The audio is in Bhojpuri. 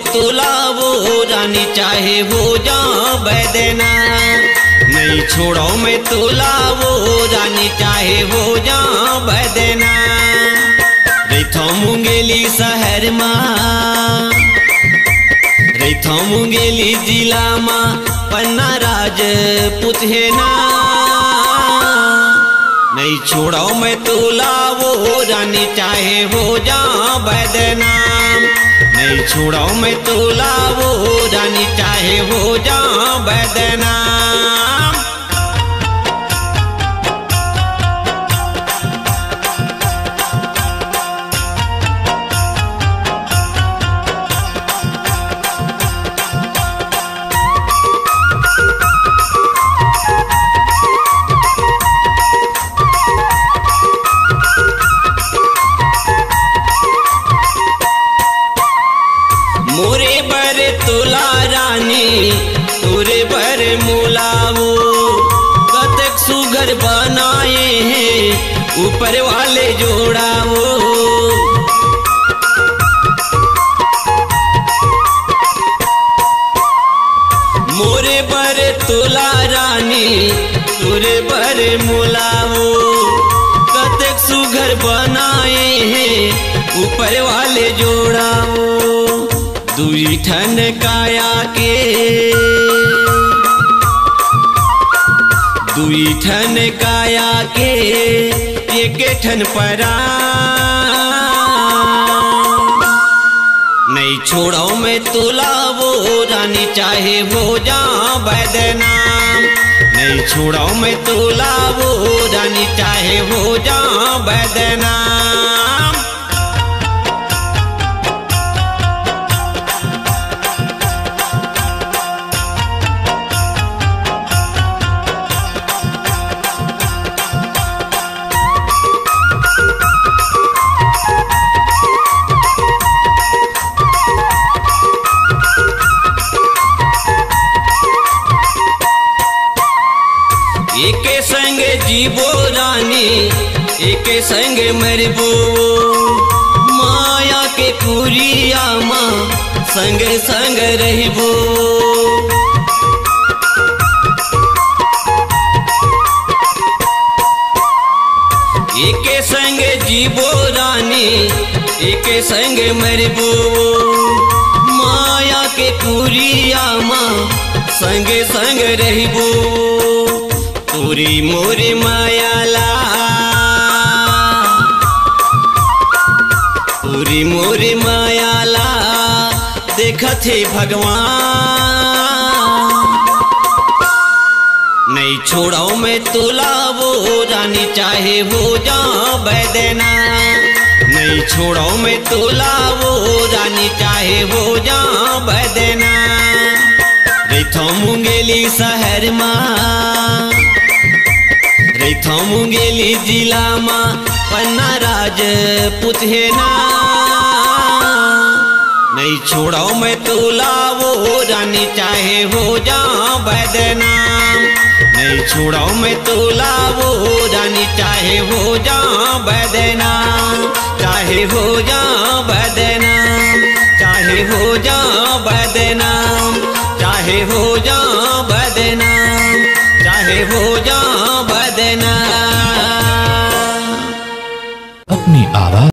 तुला वो रानी चाहे हो जा बैदना। नहीं छोड़ो मैं तुला वो रानी चाहे हो जा बैदना। रैथो मुंगेली शहर माँ, रैथो मुंगेली जिला माँ पन्ना राजपूत है ना। नहीं छोड़ो मैं तुला वो रानी चाहे हो जा बैदना। नहीं छोड़ो मैं तुला वो रानी चाहे हो जा बैदना। मोरे बर तुला रानी तोरे बर मुलावो। कतक सुगर बनाए हैं ऊपर वाले जोड़ावो। मोरे बर तुला रानी तोरे बर मुलावो। कतक सुगर बनाए हैं ऊपर वाले जोड़ावो। दुई ठन काया के, दुई ठन काया के एक ठन परा। नहीं छोड़ो मैं तुला वो रानी चाहे हो जा बैदना। नहीं छोड़ो मैं तुला वो रानी चाहे हो जा बैदना। एक संग जीवो रानी एक संग मरबो। माया के कुरिया माँ संग संग रहबो। एक संग जीवो रानी एक संग मरबो। माया के कुरिया माँ संग संग रहबो। तोरी मोरे मायाला, तोरी मोरे मायाला देखत है भगवान। नहीं छोड़ो मैं तुला वो रानी चाहे हो जा बैदना। नहीं छोड़ो मैं तुला वो रानी चाहे हो जा बैदना। रैथो मुंगेली शहर माँ, रैथो मुंगेली जिला माँ पन्ना राजपूत है ना। नहीं छोड़ो मैं तुला वो रानी चाहे हो जा बैदना। नहीं छोड़ो मैं तुला वो रानी चाहे हो जा बैदना। चाहे हो जा बैदना, चाहे हो जा बैदना, चाहे हो जा बैदना, चाहे हो जा बैदना। अपनी आवाज